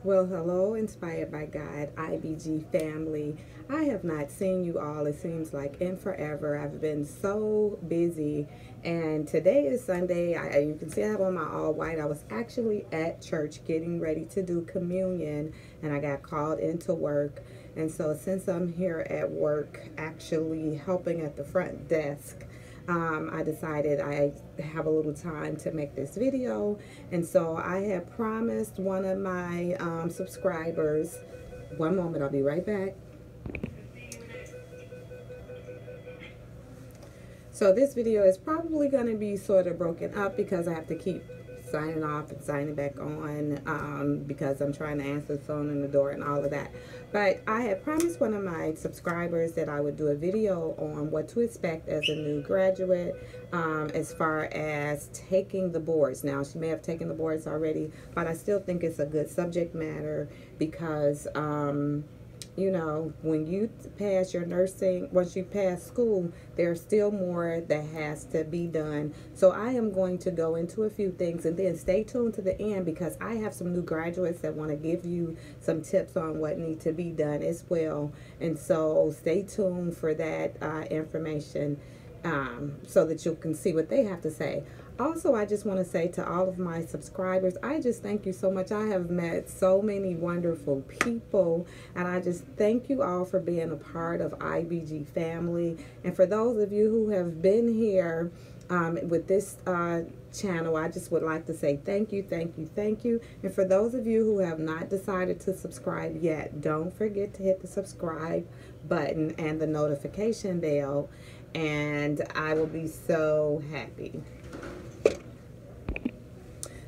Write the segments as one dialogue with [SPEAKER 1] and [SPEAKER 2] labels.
[SPEAKER 1] Well, hello, Inspired by God, IBG family. I have not seen you all, it seems like, in forever. I've been so busy, and today is Sunday. You can see I have on my all white. I was actually at church getting ready to do communion, and I got called into work. And so, since I'm here at work, actually helping at the front desk, I decided I have a little time to make this video. And so I had promised one of my subscribers, one moment, I'll be right back. So this video is probably going to be sort of broken up because I have to keep signing off and signing back on because I'm trying to answer the phone in the door and all of that. But I had promised one of my subscribers that I would do a video on what to expect as a new graduate as far as taking the boards. Now, she may have taken the boards already, but I still think it's a good subject matter because you know, when you pass your nursing, once you pass school, there's still more that has to be done. So I am going to go into a few things, and then stay tuned to the end because I have some new graduates that want to give you some tips on what needs to be done as well. And so stay tuned for that information so that you can see what they have to say. Also, I just want to say to all of my subscribers, I just thank you so much. I have met so many wonderful people, and I just thank you all for being a part of IBG family. And for those of you who have been here with this channel, I just would like to say thank you, thank you, thank you. And for those of you who have not decided to subscribe yet, don't forget to hit the subscribe button and the notification bell, and I will be so happy.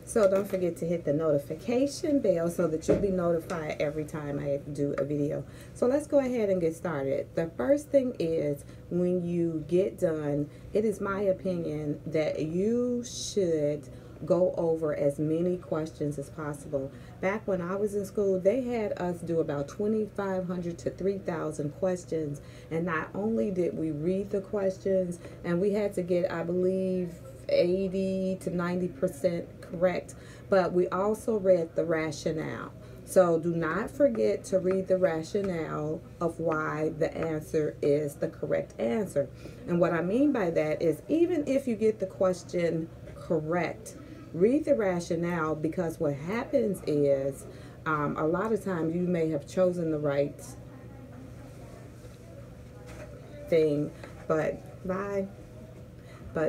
[SPEAKER 1] So don't forget to hit the notification bell so that you'll be notified every time I do a video. So let's go ahead and get started. The first thing is, when you get done, it is my opinion that you should go over as many questions as possible. Back when I was in school, they had us do about 2,500 to 3,000 questions. And not only did we read the questions, and we had to get, I believe, 80 to 90% correct, but we also read the rationale. So do not forget to read the rationale of why the answer is the correct answer. And what I mean by that is, even if you get the question correct, read the rationale, because what happens is a lot of times you may have chosen the right thing, but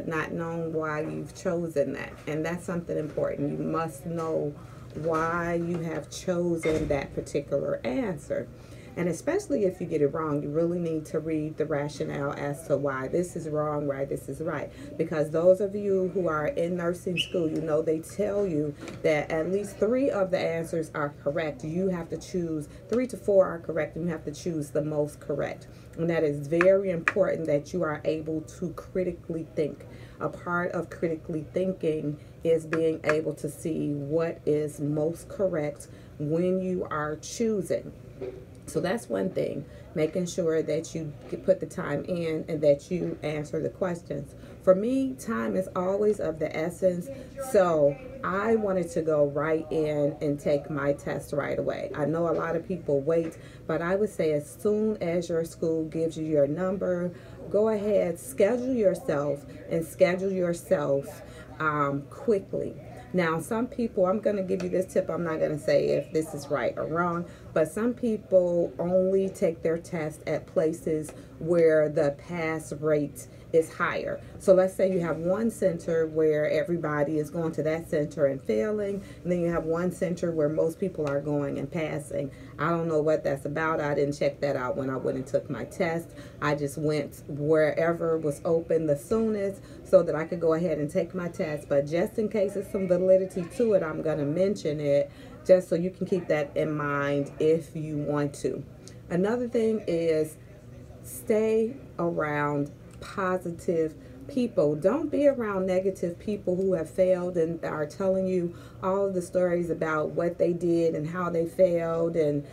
[SPEAKER 1] not knowing why you've chosen that. And that's something important. You must know why you have chosen that particular answer. And especially if you get it wrong, you really need to read the rationale as to why this is wrong, why this is right. Because those of you who are in nursing school, you know they tell you that at least 3 of the answers are correct. You have to choose 3 to 4 are correct, and you have to choose the most correct. And that is very important, that you are able to critically think. A part of critically thinking is being able to see what is most correct when you are choosing. So that's one thing, making sure that you put the time in and that you answer the questions. For me, time is always of the essence, so I wanted to go right in and take my test right away. I know a lot of people wait, but I would say as soon as your school gives you your number, go ahead, schedule yourself, and schedule yourself quickly. Now, some people, I'm going to give you this tip. I'm not going to say if this is right or wrong, but some people only take their test at places where the pass rate is higher. So let's say you have one center where everybody is going to that center and failing, and then you have one center where most people are going and passing. I don't know what that's about. I didn't check that out when I went and took my test. I just went wherever was open the soonest so that I could go ahead and take my test. But just in case there's some validity to it, I'm going to mention it just so you can keep that in mind if you want to. Another thing is, stay around positive people. Don't be around negative people who have failed and are telling you all of the stories about what they did and how they failed and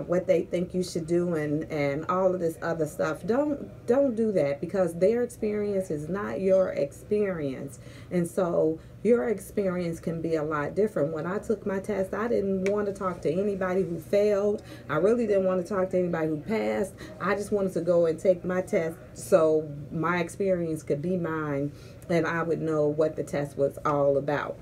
[SPEAKER 1] what they think you should do and all of this other stuff. Don't do that, because their experience is not your experience. And so your experience can be a lot different. When I took my test, I didn't want to talk to anybody who failed. I really didn't want to talk to anybody who passed. I just wanted to go and take my test so my experience could be mine and I would know what the test was all about.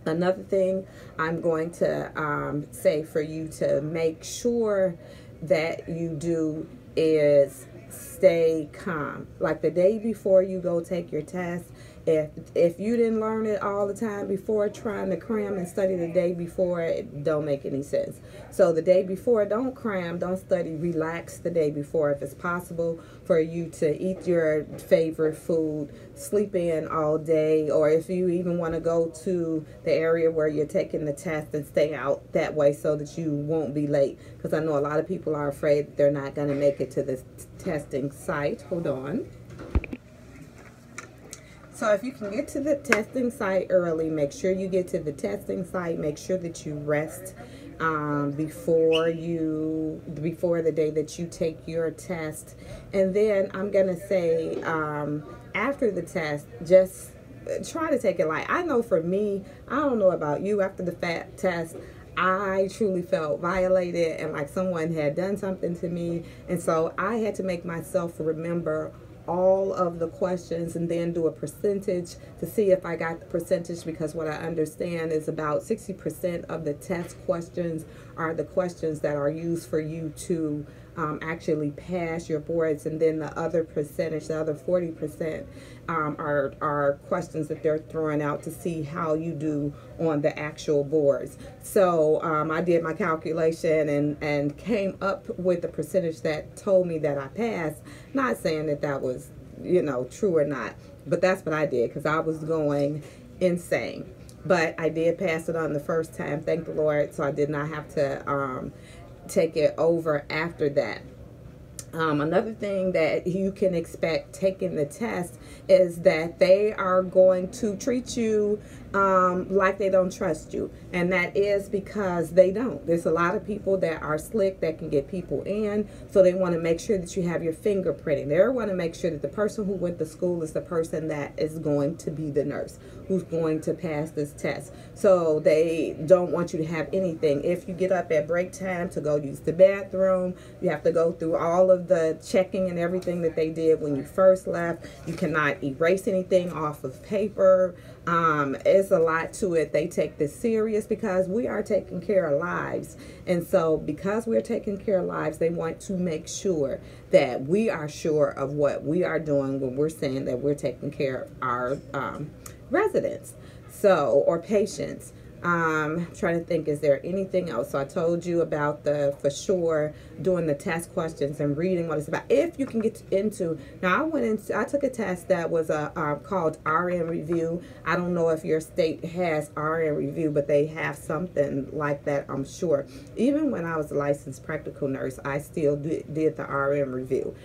[SPEAKER 1] Another thing I'm going to say for you to make sure that you do is stay calm. Like the day before you go take your test, if you didn't learn it all the time before, trying to cram and study the day before, it don't make any sense. So the day before, don't cram, don't study, relax the day before. If it's possible for you to eat your favorite food, sleep in all day, or if you even want to go to the area where you're taking the test and stay out that way so that you won't be late. Because I know a lot of people are afraid that they're not going to make it to the testing site. Hold on. So if you can get to the testing site early, make sure you get to the testing site. Make sure that you rest before the day that you take your test. And then I'm going to say after the test, just try to take it light. I know for me, I don't know about you, after the test, I truly felt violated and like someone had done something to me. And so I had to make myself remember all of the questions and then do a percentage to see if I got the percentage, because what I understand is about 60% of the test questions are the questions that are used for you to actually pass your boards, and then the other percentage, the other 40%, are questions that they're throwing out to see how you do on the actual boards. So I did my calculation and came up with the percentage that told me that I passed. Not saying that that was, you know, true or not, but that's what I did, because I was going insane. But I did pass it on the first time, thank the Lord, so I did not have to take it over after that. Another thing that you can expect taking the test is that they are going to treat you like they don't trust you. And that is because they don't. There's a lot of people that are slick that can get people in. So they want to make sure that you have your fingerprinting. They want to make sure that the person who went to school is the person that is going to be the nurse who's going to pass this test. So they don't want you to have anything. If you get up at break time to go use the bathroom, you have to go through all of the checking and everything that they did when you first left. You cannot erase anything off of paper. It's a lot to it. They take this serious because we are taking care of lives. And so because we're taking care of lives, they want to make sure that we are sure of what we are doing when we're saying that we're taking care of our residents, so, or patients. I'm trying to think, is there anything else? So I told you about the, for sure, doing the test questions and reading what it's about. If you can get into, now I took a test that was called RN Review. I don't know if your state has RN Review, but they have something like that, I'm sure. Even when I was a licensed practical nurse, I still did the RN Review.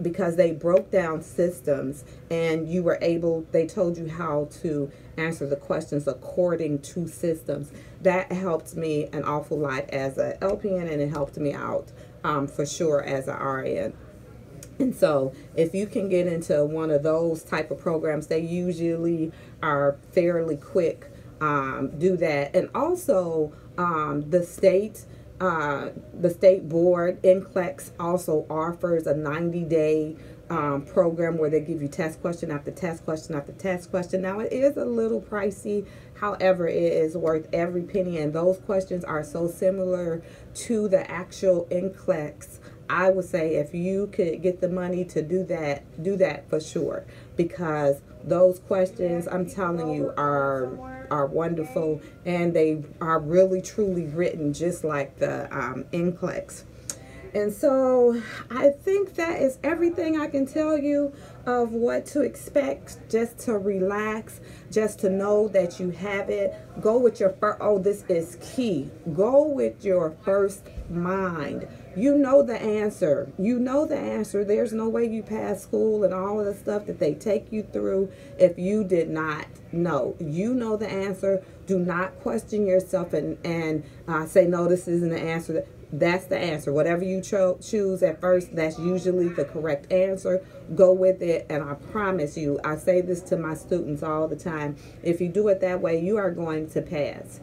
[SPEAKER 1] Because they broke down systems and you were able, they told you how to answer the questions according to systems. That helped me an awful lot as a LPN, and it helped me out for sure as a RN. And so if you can get into one of those type of programs, they usually are fairly quick. Do that. And also the state board, NCLEX, also offers a 90-day program where they give you test question after test question after test question. Now, it is a little pricey. However, it is worth every penny. And those questions are so similar to the actual NCLEX. I would say if you could get the money to do that for sure. Because those questions, I'm telling you, are wonderful, and they are really truly written just like the NCLEX. And so I think that is everything I can tell you of what to expect. Just to relax, just to know that you have it. Go with your first, oh, this is key. Go with your first mind. You know the answer. You know the answer. There's no way you pass school and all of the stuff that they take you through if you did not know. You know the answer. Do not question yourself and say, no, this isn't the answer. That's the answer. Whatever you choose at first, that's usually the correct answer. Go with it. And I promise you, I say this to my students all the time. If you do it that way, you are going to pass.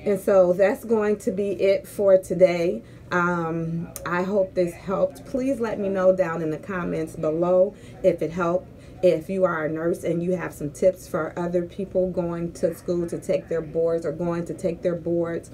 [SPEAKER 1] And so that's going to be it for today. I hope this helped. Please let me know down in the comments below if it helped. If you are a nurse and you have some tips for other people going to school to take their boards or going to take their boards.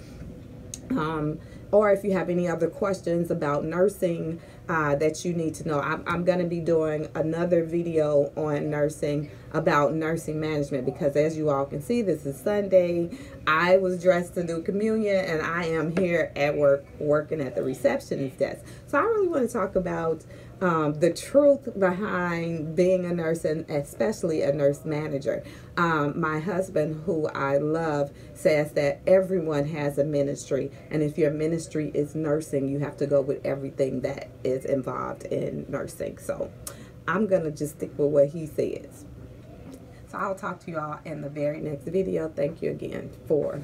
[SPEAKER 1] Or if you have any other questions about nursing that you need to know. I'm going to be doing another video on nursing, about nursing management, because as you all can see, this is Sunday. I was dressed to do communion, and I am here at work working at the receptionist desk. So I really want to talk about the truth behind being a nurse, and especially a nurse manager. My husband, who I love, says that everyone has a ministry, and if your ministry is nursing, you have to go with everything that is involved in nursing. So I'm gonna just stick with what he says. So I'll talk to you all in the very next video. Thank you again for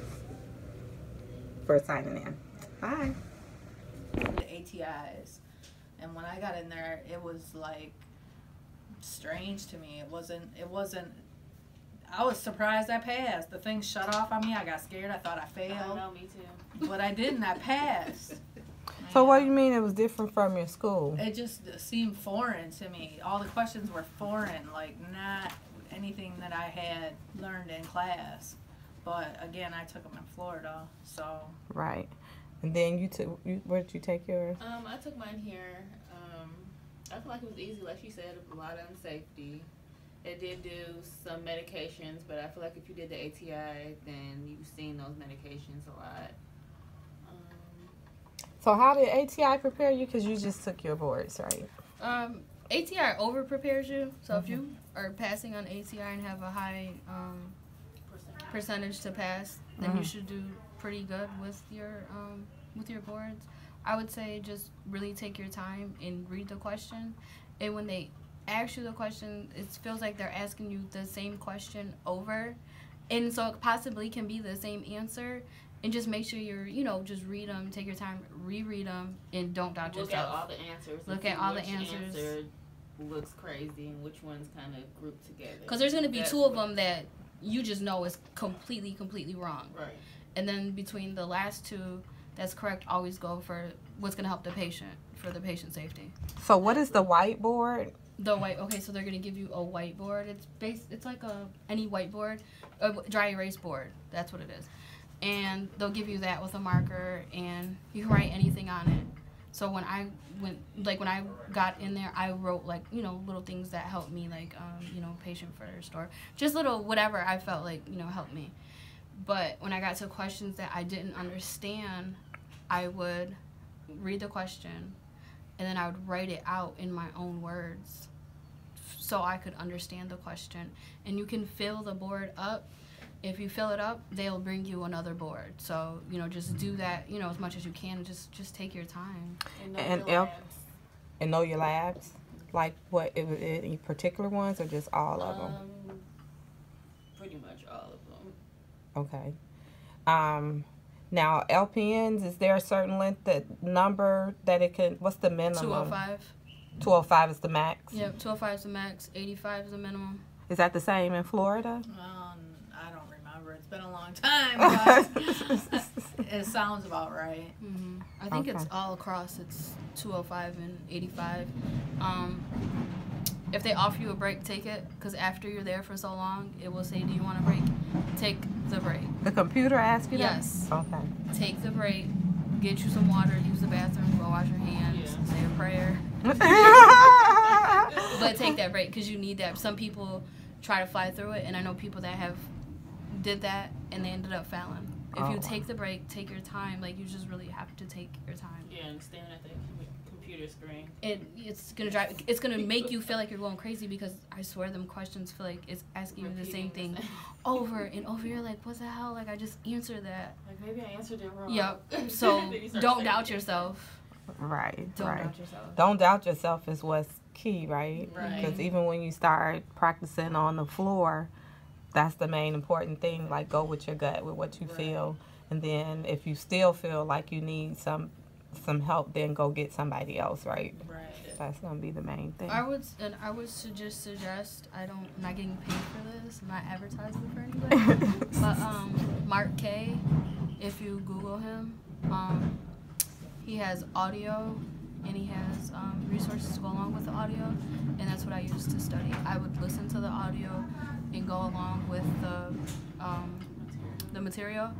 [SPEAKER 1] signing in. Bye.
[SPEAKER 2] The ATIs. And when I got in there, it was like strange to me. It wasn't, I was surprised I passed. The thing shut off on me. I got scared. I thought I failed.
[SPEAKER 3] I know, me too.
[SPEAKER 2] But I didn't. I passed.
[SPEAKER 1] So what do you mean it was different from your school?
[SPEAKER 2] It just seemed foreign to me. All the questions were foreign, like not anything that I had learned in class. But again, I took them in Florida, so.
[SPEAKER 1] Right. And then where did you take yours?
[SPEAKER 3] I took mine here. I feel like it was easy, like she said, a lot of unsafety. It did do some medications, but I feel like if you did the ATI, then you've seen those medications a lot.
[SPEAKER 1] So how did ATI prepare you? Because you just took your boards, right?
[SPEAKER 4] ATI over prepares you. So if you are passing on ATI and have a high percentage to pass, then you should do pretty good with your boards. I would say just really take your time and read the question. And when they ask you the question, it feels like they're asking you the same question over. And so it possibly can be the same answer. And just make sure you're, just read them, take your time, reread them, and don't doubt yourself.
[SPEAKER 3] Look at all the answers.
[SPEAKER 4] Look at all the answers.
[SPEAKER 3] Answer looks crazy and which one's kind of grouped together.
[SPEAKER 4] Because there's going to be two of them that you just know is completely wrong.
[SPEAKER 3] Right.
[SPEAKER 4] And then between the last two that's correct, always go for what's going to help the patient, for the patient safety.
[SPEAKER 1] So what is the whiteboard?
[SPEAKER 4] Okay, so they're going to give you a whiteboard. It's like any whiteboard, a dry erase board. That's what it is. And they'll give you that with a marker, and you can write anything on it. So when I got in there, I wrote little things that helped me, like patient first, or just little whatever I felt like helped me. But when I got to questions that I didn't understand, I would read the question, and then I would write it out in my own words so I could understand the question. And you can fill the board up. If you fill it up, they'll bring you another board. So, just do that, as much as you can. Just take your time.
[SPEAKER 3] And
[SPEAKER 1] know your labs. Like what, any particular ones or just all of them?
[SPEAKER 3] Pretty much all of them.
[SPEAKER 1] Okay. Now, LPNs, is there a certain number that it can, what's the minimum?
[SPEAKER 4] 205.
[SPEAKER 1] 205 is the max?
[SPEAKER 4] Yep, 205 is the max, 85 is the minimum.
[SPEAKER 1] Is that the same in Florida?
[SPEAKER 2] I don't remember. It's been a long time, but it sounds about right.
[SPEAKER 4] Mm-hmm. I think it's all across. It's 205 and 85. If they offer you a break, take it, because after you're there for so long, it will say, do you want a break? Take the break.
[SPEAKER 1] The computer asks you that?
[SPEAKER 4] Yes.
[SPEAKER 1] Okay.
[SPEAKER 4] Take the break, get you some water, use the bathroom, go wash your hands, say a prayer. But take that break, because you need that. Some people try to fly through it, and I know people that did that, and they ended up failing. If you take the break, take your time. Like, you just really have to take your time.
[SPEAKER 3] Yeah, and stand at the computer screen.
[SPEAKER 4] It's gonna make you feel like you're going crazy, because I swear them questions feel like it's asking you the same thing over and over. You're like, what the hell? Like, I just answered that.
[SPEAKER 3] Like, maybe I answered it wrong.
[SPEAKER 4] Yep. So don't doubt yourself.
[SPEAKER 1] Right.
[SPEAKER 4] Don't
[SPEAKER 1] right.
[SPEAKER 4] doubt yourself.
[SPEAKER 1] Don't doubt yourself is what's key, right?
[SPEAKER 2] Right.
[SPEAKER 1] Because even when you start practicing on the floor, that's the main important thing. Like, go with your gut, with what you
[SPEAKER 2] Right.
[SPEAKER 1] feel, and then if you still feel like you need some help, then go get somebody else, right?
[SPEAKER 2] Right.
[SPEAKER 1] That's gonna be the main thing.
[SPEAKER 4] I would just suggest, I'm not getting paid for this, I'm not advertising for anybody. But Mark K, if you Google him, he has audio and he has resources to go along with the audio, and that's what I used to study. I would listen to the audio and go along with the material,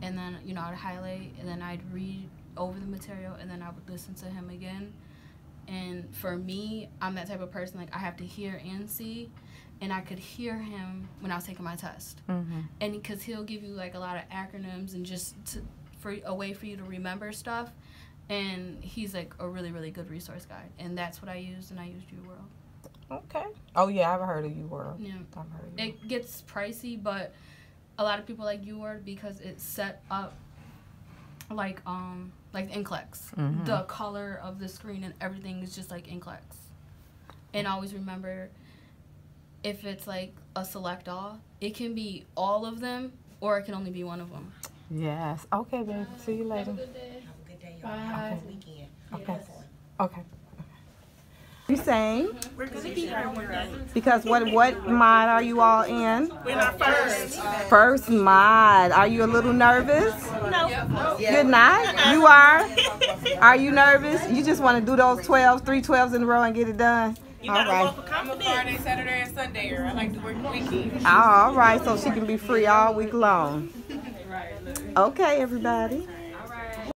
[SPEAKER 4] and then I'd highlight, and then I'd read over the material, and then I would listen to him again. And for me, I'm that type of person, like I have to hear and see, and I could hear him when I was taking my test.
[SPEAKER 1] Mm-hmm.
[SPEAKER 4] And because he'll give you like a lot of acronyms and just for a way for you to remember stuff, and he's like a really, really good resource guide, and that's what I used, and I used UWorld.
[SPEAKER 1] Okay. Oh yeah, I've heard of UWorld.
[SPEAKER 4] Yeah.
[SPEAKER 1] I've heard of
[SPEAKER 4] It gets pricey, but a lot of people like UWorld because it's set up like NCLEX.
[SPEAKER 1] Mhm.
[SPEAKER 4] The color of the screen and everything is just like NCLEX. And always remember, if it's like a select all, it can be all of them or it can only be one of them.
[SPEAKER 1] Yes. Okay, babe. See you later.
[SPEAKER 3] Have a good day.
[SPEAKER 5] Have a good day, y'all.
[SPEAKER 4] Bye.
[SPEAKER 5] Have a good weekend.
[SPEAKER 1] Okay. Okay. You saying?
[SPEAKER 5] We're gonna be here one day.
[SPEAKER 1] Because what mod are you all in?
[SPEAKER 5] We're in our first.
[SPEAKER 1] First mod. Are you a little nervous?
[SPEAKER 5] No.
[SPEAKER 1] You're not? You are? Are you nervous? You just want to do those 3 12s in a row and get it done?
[SPEAKER 5] You
[SPEAKER 1] All
[SPEAKER 5] gotta
[SPEAKER 1] right.
[SPEAKER 5] walk with confidence. Friday, Saturday, and Sunday. I like to work the weekend.
[SPEAKER 1] All right, so she can be free all week long. Okay, everybody.